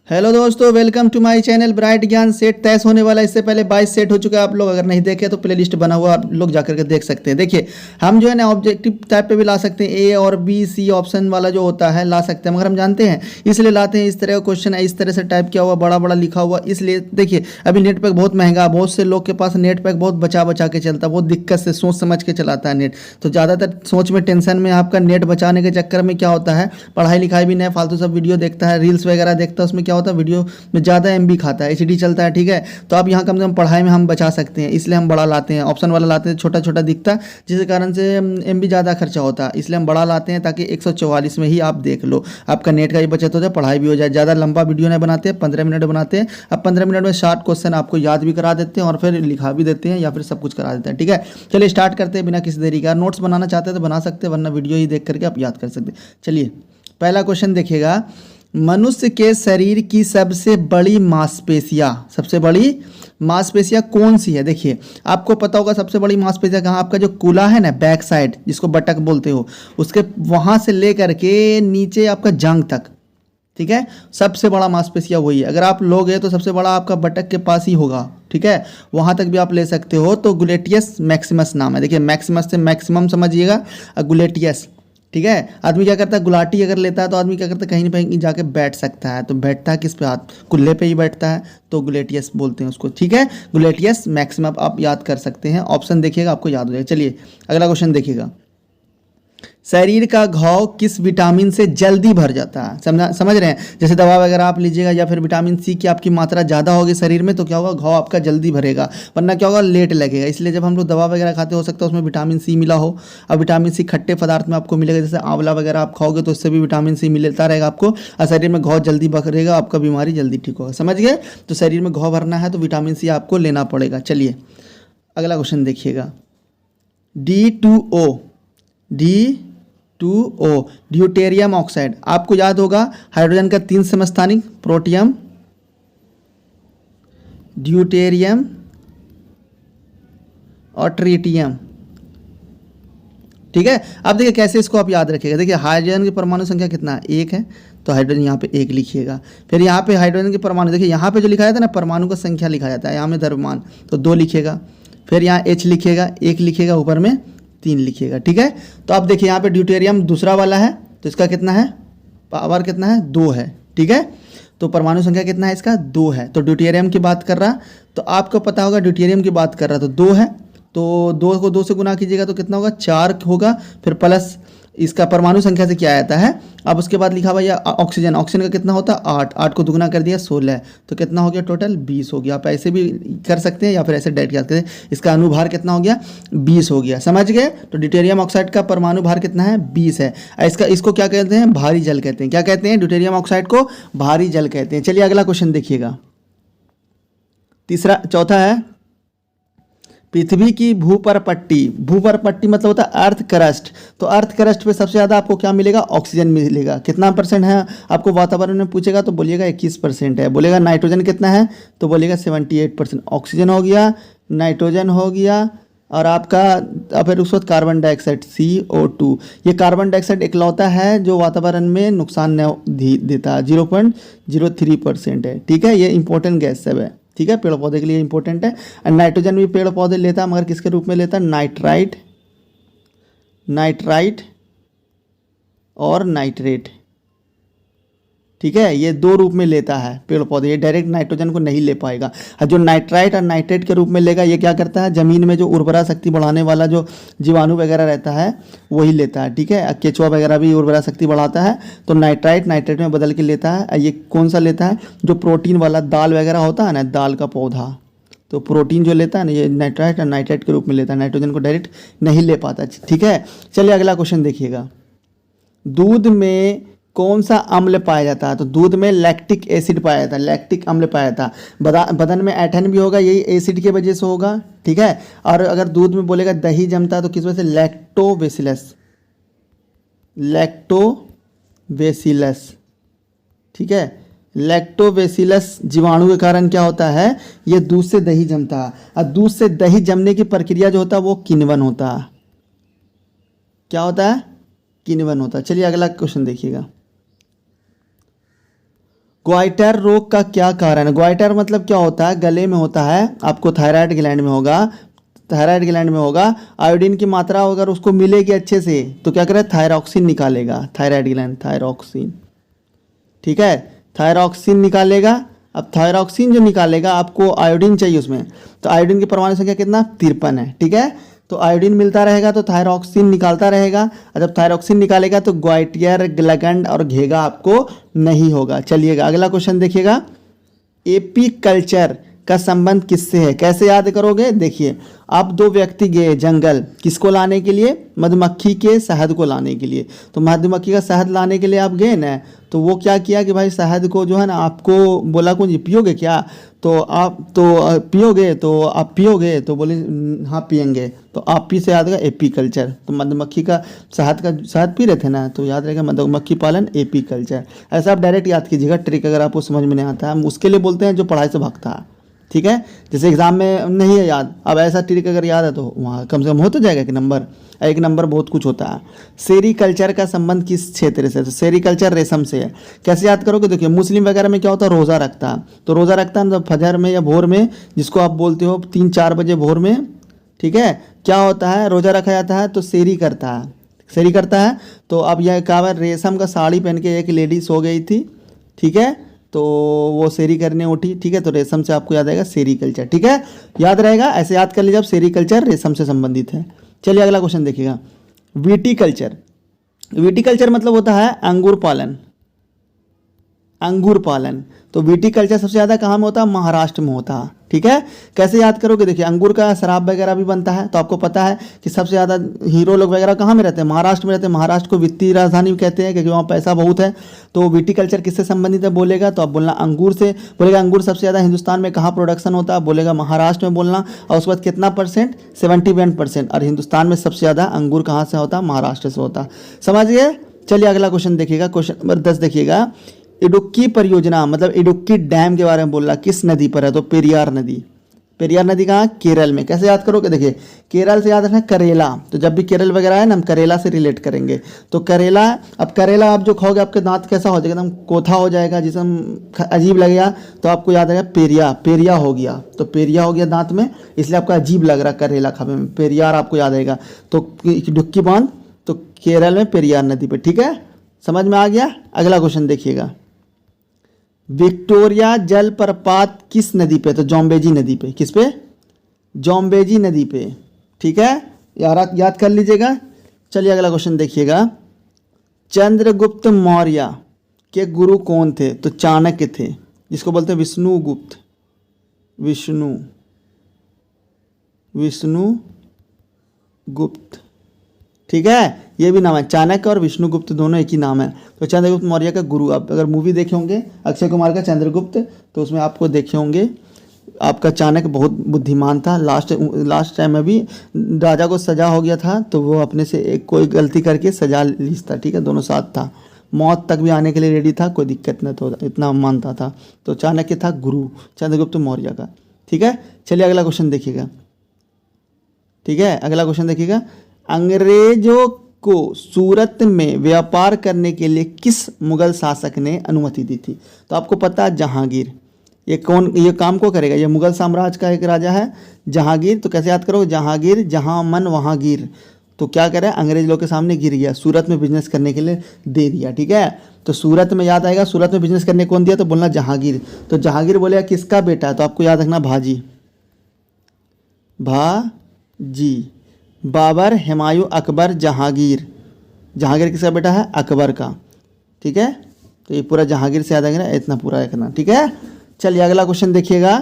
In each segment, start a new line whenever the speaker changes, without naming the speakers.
Hello दोस्तों, welcome to my channel bright Gyan. Set 23 होने वाला है। इससे पहले 22 सेट हो चुका है। आप लोग अगर नहीं देखे तो प्लेलिस्ट बना हुआ, आप लोग जाकर के देख सकते हैं। देखिए, हम जो है ना ऑब्जेक्टिव टाइप पे भी ला सकते हैं, ए और बी सी ऑप्शन वाला जो होता है ला सकते हैं, मगर हम जानते हैं इसलिए लाते हैं। इस तरह का क्वेश्चन है, इस तरह से टाइप किया हुआ, बड़ा बड़ा लिखा हुआ, इसलिए देखिए अभी नेट पैक बहुत महंगा, बहुत से लोग के पास नेट पैक बहुत बचा बचा के चलता है, बहुत दिक्कत से सोच समझ के चलाता है नेट। तो ज़्यादातर सोच में टेंशन में आपका नेट बचाने के चक्कर में क्या होता है, पढ़ाई लिखाई भी नहीं, फालतू सब वीडियो देखता है, रील्स वगैरह देखता है। उसमें क्या होता है, वीडियो में ज़्यादा एमबी खाता है, एचडी चलता है, ठीक है। तो आप यहाँ कम से कम पढ़ाई में हम बचा सकते हैं, इसलिए हम बड़ा लाते हैं, ऑप्शन वाला लाते हैं, छोटा छोटा दिखता है, जिस कारण से एमबी ज़्यादा खर्चा होता है, इसलिए हम बड़ा लाते हैं ताकि 144 में ही आप देख लो, आपका नेट का भी बचत हो जाए, पढ़ाई भी हो जाए। ज़्यादा लंबा वीडियो नहीं बनाते हैं, 15 मिनट बनाते हैं। अब 15 मिनट में शार्ट क्वेश्चन आपको याद भी करा देते हैं और फिर लिखा भी देते हैं या फिर सब कुछ करा देते हैं, ठीक है। चलिए स्टार्ट करते हैं बिना किसी देरी का। नोट्स बनाना चाहते हैं तो बना सकते हैं, वरना वीडियो ही देख करके आप याद कर सकते हैं। चलिए पहला क्वेश्चन देखिएगा, मनुष्य के शरीर की सबसे बड़ी मांसपेशियां, सबसे बड़ी मांसपेशियां कौन सी है? देखिए आपको पता होगा सबसे बड़ी मांसपेशियां कहाँ, आपका जो कूल्हा है ना, बैक साइड जिसको बटक बोलते हो, उसके वहां से लेकर के नीचे आपका जांघ तक, ठीक है, सबसे बड़ा मांसपेशियां वही है। अगर आप लोगे तो सबसे बड़ा आपका बटक के पास ही होगा, ठीक है, वहां तक भी आप ले सकते हो। तो ग्लूटेयस मैक्सिमस नाम है। देखिए मैक्सिमस से मैक्सिमम समझिएगा, ग्लूटेयस, ठीक है। आदमी क्या करता है, गुलाटी अगर लेता है तो आदमी क्या करता है, कहीं ना कहीं जाके बैठ सकता है। तो बैठता है किस पे, हाथ कुल्ले पे ही बैठता है, तो ग्लूटेयस बोलते हैं उसको, ठीक है। ग्लूटेयस मैक्सिमम आप याद कर सकते हैं, ऑप्शन देखिएगा आपको याद हो जाएगा। चलिए अगला क्वेश्चन देखिएगा, शरीर का घाव किस विटामिन से जल्दी भर जाता है? समझ रहे हैं? जैसे दवा वगैरह आप लीजिएगा या फिर विटामिन सी की आपकी मात्रा ज़्यादा होगी शरीर में तो क्या होगा, घाव आपका जल्दी भरेगा, वरना क्या होगा, लेट लगेगा। इसलिए जब हम लोग दवा वगैरह खाते हो सकता है उसमें विटामिन सी मिला हो। अब विटामिन सी खट्टे पदार्थ में आपको मिलेगा, जैसे आंवला वगैरह आप खाओगे तो उससे भी विटामिन सी मिलता रहेगा आपको, और शरीर में घाव जल्दी भरेगा, आपका बीमारी जल्दी ठीक होगा। समझ गए? तो शरीर में घाव भरना है तो विटामिन सी आपको लेना पड़ेगा। चलिए अगला क्वेश्चन देखिएगा, D2O, D2O ड्यूटेरियम ऑक्साइड, आपको याद होगा हाइड्रोजन का 3 समस्थानिक, प्रोटियम, ड्यूटेरियम और ट्रिटियम, ठीक है। अब देखिए कैसे इसको आप याद रखिएगा। देखिए हाइड्रोजन की परमाणु संख्या कितना है, 1 है, तो हाइड्रोजन यहाँ पे 1 लिखिएगा। फिर यहाँ पे हाइड्रोजन की परमाणु, देखिए यहाँ पे जो लिखा जाता है ना, परमाणु का संख्या लिखा जाता है, यहाँ में द्रव्यमान, तो 2 लिखिएगा। फिर यहाँ H लिखिएगा, 1 लिखिएगा, ऊपर में 3 लिखिएगा, ठीक है। तो अब देखिए यहाँ पे ड्यूटेरियम दूसरा वाला है, तो इसका कितना है, पावर कितना है, 2 है, ठीक है। तो परमाणु संख्या कितना है इसका, 2 है। तो ड्यूटेरियम की बात कर रहा, तो आपको पता होगा ड्यूटेरियम की बात कर रहा, तो 2 है, तो 2 को 2 से गुना कीजिएगा तो कितना होगा, 4 होगा। फिर प्लस इसका परमाणु संख्या से क्या आता है, अब उसके बाद लिखा हुआ ये ऑक्सीजन, ऑक्सीजन का कितना होता है, 8, 8 को दुगुना कर दिया 16, तो कितना हो गया टोटल, 20 हो गया। आप ऐसे भी कर सकते हैं या फिर ऐसे डायरेक्ट याद करें, इसका अनुभार कितना हो गया, 20 हो गया। समझ गए? तो ड्यूटेरियम ऑक्साइड का परमाणु भार कितना है, 20 है। इसको क्या कहते हैं, भारी जल कहते हैं। क्या कहते हैं, ड्यूटेरियम ऑक्साइड को भारी जल कहते हैं। चलिए अगला क्वेश्चन देखिएगा, चौथा है, पृथ्वी की भूपर पट्टी, भूपर पट्टी मतलब होता है अर्थ क्रस्ट, तो अर्थ क्रस्ट पे सबसे ज़्यादा आपको क्या मिलेगा, ऑक्सीजन मिलेगा। कितना परसेंट है आपको वातावरण में पूछेगा तो बोलिएगा 21% है। बोलेगा नाइट्रोजन कितना है तो बोलिएगा 78%। ऑक्सीजन हो गया, नाइट्रोजन हो गया, और आपका फिर उस वक्त कार्बन डाइऑक्साइड CO2। ये कार्बन डाइऑक्साइड इकलौता है जो वातावरण में नुकसान नहीं देता, 0.03% है, ठीक है। ये इंपॉर्टेंट गैस सब है, ठीक है, पेड़ पौधे के लिए इंपॉर्टेंट है। और नाइट्रोजन भी पेड़ पौधे लेता है, मगर किसके रूप में लेता है, नाइट्राइट, नाइट्राइट और नाइट्रेट, ठीक है। ये 2 रूप में लेता है पेड़ पौधे, ये डायरेक्ट नाइट्रोजन को नहीं ले पाएगा। और जो नाइट्राइट और नाइट्रेट के रूप में लेगा, ये क्या करता है, जमीन में जो उर्वरा शक्ति बढ़ाने वाला जो जीवाणु वगैरह रहता है वही लेता है, ठीक है। केचुआ वगैरह भी उर्वरा शक्ति बढ़ाता है, तो नाइट्राइट नाइट्रेट में बदल के लेता है। ये कौन सा लेता है, जो प्रोटीन वाला दाल वगैरह होता है ना, दाल का पौधा, तो प्रोटीन जो लेता है ना, ये नाइट्राइट और नाइट्रेट के रूप में लेता है, नाइट्रोजन को डायरेक्ट नहीं ले पाता, ठीक है। चलिए अगला क्वेश्चन देखिएगा, दूध में कौन सा अम्ल पाया जाता है? तो दूध में लैक्टिक एसिड पाया जाता है, लैक्टिक अम्ल पाया जाता है। बदन में ऐठन भी होगा, यही एसिड की वजह से होगा, ठीक है। और अगर दूध में बोलेगा दही जमता है तो किस वजह से, लैक्टोबैसिलस, लैक्टोबैसिलस, ठीक है। लैक्टोबैसिलस जीवाणु के कारण क्या होता है, ये दूध से दही जमता है, और दूध से दही जमने की प्रक्रिया जो होता है वो किण्वन होता है। क्या होता है, किण्वन होता है। चलिए अगला क्वेश्चन देखिएगा, ग्वाइटर रोग का क्या कारण है? ग्वाइटर मतलब क्या होता है? गले में होता है, आपको थायराइड ग्लैंड में होगा, थायराइड ग्लैंड में होगा, आयोडीन की मात्रा अगर उसको मिलेगी अच्छे से तो क्या करे, थायरॉक्सिन निकालेगा, थायराइड ग्लैंड थायरॉक्सिन, ठीक है, थायरॉक्सिन निकालेगा। अब थायरॉक्सिन जो निकालेगा आपको आयोडीन चाहिए उसमें, तो आयोडीन की परमाणु संख्या कितना, 53 है, ठीक है। तो आयोडीन मिलता रहेगा तो थायरॉक्सिन निकालता रहेगा, और जब थायरॉक्सिन निकालेगा तो ग्वाइटियर ग्लैंड और घेगा आपको नहीं होगा। चलिएगा अगला क्वेश्चन देखिएगा, एपीकल्चर का संबंध किससे है? कैसे याद करोगे? देखिए, आप दो व्यक्ति गए जंगल, किसको लाने के लिए? मधुमक्खी के शहद को लाने के लिए। तो मधुमक्खी का शहद लाने के लिए आप गए ना, तो वो क्या किया कि भाई शहद को जो है ना, आपको बोला कौन जी पियोगे क्या? तो आप तो पियोगे, तो आप पियोगे, तो बोले हाँ पियेंगे, तो आप पी से याद रहेगा एपीकल्चर। तो मधुमक्खी का शहद पी रहे थे ना, तो याद रहेगा मधुमक्खी पालन एपीकल्चर। ऐसा आप डायरेक्ट याद कीजिएगा, ट्रिक अगर आपको समझ में नहीं आता है, हम उसके लिए बोलते हैं जो पढ़ाई से भागता है, ठीक है। जैसे एग्जाम में नहीं है याद, अब ऐसा ट्रिक अगर याद है तो वहाँ कम से कम हो तो जाएगा कि नंबर, एक नंबर बहुत कुछ होता है। सेरीकल्चर का संबंध किस क्षेत्र से? तो सेरीकल्चर रेशम से है। कैसे याद करोगे? देखिए, मुस्लिम वगैरह में क्या होता है, रोज़ा रखता है, तो रोज़ा रखता है मतलब फजर में या भोर में, जिसको आप बोलते हो 3-4 बजे भोर में, ठीक है। क्या होता है, रोज़ा रखा जाता है तो सेरी करता है, सेरी करता है। तो अब यह कहा, रेशम का साड़ी पहन के एक लेडी सो गई थी, ठीक है, तो वो सेरी करने उठी, ठीक है, तो रेशम से आपको याद आएगा सेरीकल्चर, ठीक है, याद रहेगा, ऐसे याद कर लीजिए, अब सेरीकल्चर रेशम से संबंधित है। चलिए अगला क्वेश्चन देखिएगा, विटीकल्चर। विटीकल्चर मतलब होता है अंगूर पालन, अंगूर पालन। तो विटीकल्चर सबसे ज़्यादा कहाँ में होता है? महाराष्ट्र में होता है, ठीक है। कैसे याद करोगे? देखिए, अंगूर का शराब वगैरह भी बनता है, तो आपको पता है कि सबसे ज़्यादा हीरो लोग वगैरह कहाँ में रहते हैं? महाराष्ट्र में रहते हैं। महाराष्ट्र को वित्तीय राजधानी भी कहते हैं क्योंकि वहाँ पैसा बहुत है। तो विटीकल्चर किससे संबंधित है बोलेगा तो आप बोलना अंगूर से। बोलेगा अंगूर सबसे ज़्यादा हिंदुस्तान में कहाँ प्रोडक्शन होता है? बोलेगा महाराष्ट्र में बोलना। और उसके बाद कितना परसेंट? 71%। और हिंदुस्तान में सबसे ज़्यादा अंगूर कहाँ से होता है? महाराष्ट्र से होता है। समझ गए? चलिए अगला क्वेश्चन देखिएगा, क्वेश्चन नंबर 10 देखिएगा, इडुक्की परियोजना मतलब इडुक्की डैम के बारे में बोल रहा, किस नदी पर है? तो पेरियार नदी। पेरियार नदी कहाँ? केरल में। कैसे याद करोगे? देखिए, केरल से याद रखना करेला, तो जब भी केरल वगैरह है ना, हम करेला से रिलेट करेंगे। तो करेला, अब करेला आप जो खाओगे आपके दांत कैसा हो जाएगा? एकदम कोथा हो जाएगा, जिसम अजीब लगेगा, तो आपको याद आएगा पेरिया, पेरिया हो गया, तो पेरिया हो गया दांत में, इसलिए आपको अजीब लग रहा करेला खाने में, पेरियार आपको याद आएगा। तो डुक्की बांध तो केरल में पेरियार नदी पर, ठीक है, समझ में आ गया। अगला क्वेश्चन देखिएगा, विक्टोरिया जलप्रपात किस नदी पे? तो जॉम्बेजी नदी पे। किस पे? जॉम्बेजी नदी पे, ठीक है, याद कर लीजिएगा। चलिए अगला क्वेश्चन देखिएगा, चंद्रगुप्त मौर्य के गुरु कौन थे? तो चाणक्य थे, जिसको बोलते हैं विष्णुगुप्त, विष्णुगुप्त, ठीक है, ये भी नाम है, चाणक्य और विष्णुगुप्त दोनों एक ही नाम है। तो चंद्रगुप्त मौर्य का गुरु, आप अगर मूवी देखे होंगे अक्षय कुमार का चंद्रगुप्त, तो उसमें आपको देखे होंगे आपका चाणक्य बहुत बुद्धिमान था। लास्ट टाइम में भी राजा को सजा हो गया था, तो वो अपने से एक कोई गलती करके सजा ली था, ठीक है, दोनों साथ था, मौत तक भी आने के लिए रेडी था, कोई दिक्कत नहीं, तो इतना मानता था। तो चाणक्य था गुरु चंद्रगुप्त मौर्य का, ठीक है। चलिए अगला क्वेश्चन देखिएगा, ठीक है, अगला क्वेश्चन देखिएगा, अंग्रेजों को सूरत में व्यापार करने के लिए किस मुगल शासक ने अनुमति दी थी? तो आपको पता है जहांगीर। ये काम को करेगा? ये मुगल साम्राज्य का एक राजा है जहांगीर। तो कैसे याद करोगे? जहांगीर, जहां मन वहां गिर। तो क्या करे? अंग्रेज लोग के सामने गिर गया, सूरत में बिजनेस करने के लिए दे दिया, ठीक है। तो सूरत में याद आएगा, सूरत में बिजनेस करने कौन दिया? तो बोलना जहांगीर। तो जहांगीर बोलेगा किसका बेटा? तो आपको याद रखना भाजी, बाबर, हुमायूं, अकबर, जहांगीर। जहांगीर किसका बेटा है? अकबर का, ठीक है। तो ये पूरा जहांगीर से याद आएगा, इतना पूरा रखना, ठीक है। चलिए अगला क्वेश्चन देखिएगा,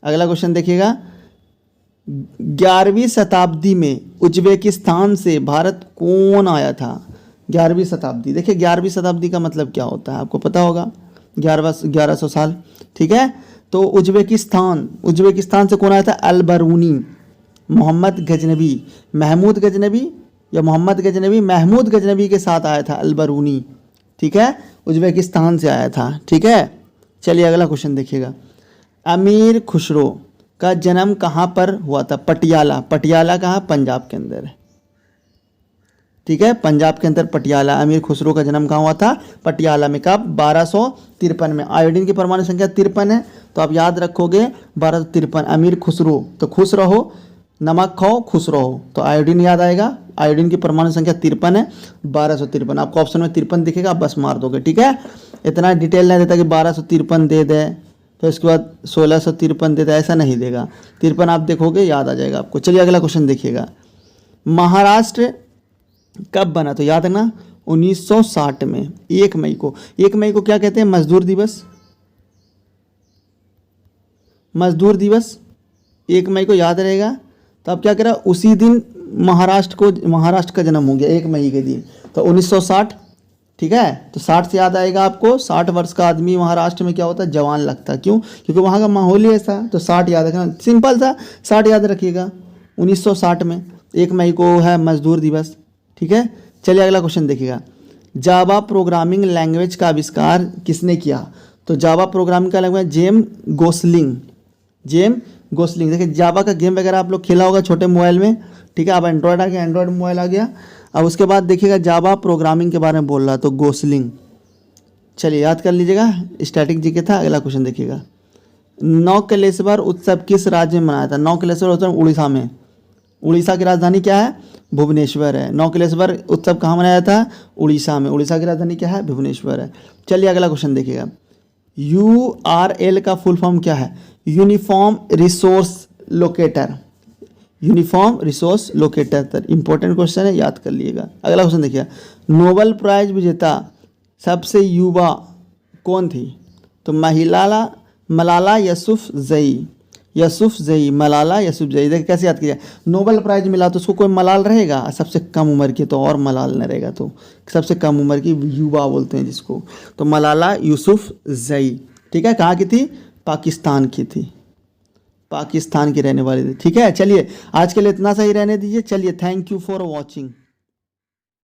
अगला क्वेश्चन देखिएगा, 11वीं शताब्दी में उज्बेकिस्तान से भारत कौन आया था? 11वीं शताब्दी। देखिए 11वीं शताब्दी का मतलब क्या होता है आपको पता होगा, 1100 साल, ठीक है। तो उज्बेकिस्तान से कौन आया था? अल-बरूनी, मोहम्मद गजनबी, महमूद गजनबी के साथ आया था अल-बरूनी, ठीक है, उज्बेकिस्तान से आया था, ठीक है। चलिए अगला क्वेश्चन देखिएगा, अमीर खुसरो का जन्म कहाँ पर हुआ था? पटियाला। पटियाला कहाँ? पंजाब के अंदर है, ठीक है। पंजाब के अंदर पटियाला, अमीर खुसरो का जन्म कहाँ हुआ था? पटियाला में। कब? 1253 में। आयोडीन की परमाणु संख्या 53 है, तो आप याद रखोगे 1253। अमीर खुसरो, तो खुश रहो, नमक खाओ खुश रहो, तो आयोडीन याद आएगा। आयोडीन की परमाणु संख्या 53 है, 1253। आपको ऑप्शन में 53 दिखेगा, आप बस मार दोगे, ठीक है। इतना डिटेल नहीं देता कि 1253 दे दे तो इसके बाद 1653 देता, ऐसा नहीं देगा। 53 आप देखोगे याद आ जाएगा आपको। चलिए अगला क्वेश्चन देखिएगा। महाराष्ट्र कब बना? तो याद है ना, 1960 में 1 मई को। 1 मई को क्या कहते हैं? मजदूर दिवस। मजदूर दिवस 1 मई को याद रहेगा। तो अब क्या करा, उसी दिन महाराष्ट्र का जन्म हो गया 1 मई के दिन, तो 1960, ठीक है। तो 60 से याद आएगा आपको, 60 वर्ष का आदमी महाराष्ट्र में क्या होता है? जवान लगता है। क्यों? क्योंकि वहाँ का माहौल ही ऐसा। तो 60 याद रखना, सिंपल सा 60 याद रखिएगा। 1960 में 1 मई को है मजदूर दिवस, ठीक है। चलिए अगला क्वेश्चन देखिएगा। जावा प्रोग्रामिंग लैंग्वेज का आविष्कार किसने किया? तो जावा प्रोग्रामिंग का लैंग्वेज जेम गोसलिंग। देखिए जावा का गेम वगैरह आप लोग खेला होगा छोटे मोबाइल में, ठीक है। अब एंड्रॉयड आ गया, एंड्रॉयड मोबाइल आ गया। अब उसके बाद देखिएगा जावा प्रोग्रामिंग के बारे में बोल रहा, तो गोसलिंग। चलिए याद कर लीजिएगा, स्टैटिक जीके था। अगला क्वेश्चन देखिएगा। नौकलेश्वर उत्सव किस राज्य में मनाया था? नौकलेश्वर उत्सव उड़ीसा में। उड़ीसा की राजधानी क्या है? भुवनेश्वर है। नौकलेश्वर उत्सव कहाँ मनाया था? उड़ीसा में। उड़ीसा की राजधानी क्या है? भुवनेश्वर है। चलिए अगला क्वेश्चन देखिएगा। URL का फुल फॉर्म क्या है? Uniform resource locator. Uniform resource locator, important question है, याद कर लीजिएगा। अगला क्वेश्चन देखिए। नोबेल प्राइज विजेता सबसे युवा कौन थी? तो मलाला यूसुफजई। मलाला यूसुफजई। देखिए कैसे याद किया, नोबेल प्राइज मिला तो उसको कोई मलाल रहेगा? सबसे कम उम्र की तो और मलाल नहीं रहेगा, तो सबसे कम उम्र की युवा बोलते हैं जिसको, तो मलाला यूसुफजई, ठीक है। कहाँ की थी? पाकिस्तान की थी, पाकिस्तान की रहने वाली थी, ठीक है। चलिए आज के लिए इतना सही रहने दीजिए। चलिए, थैंक यू फॉर वॉचिंग।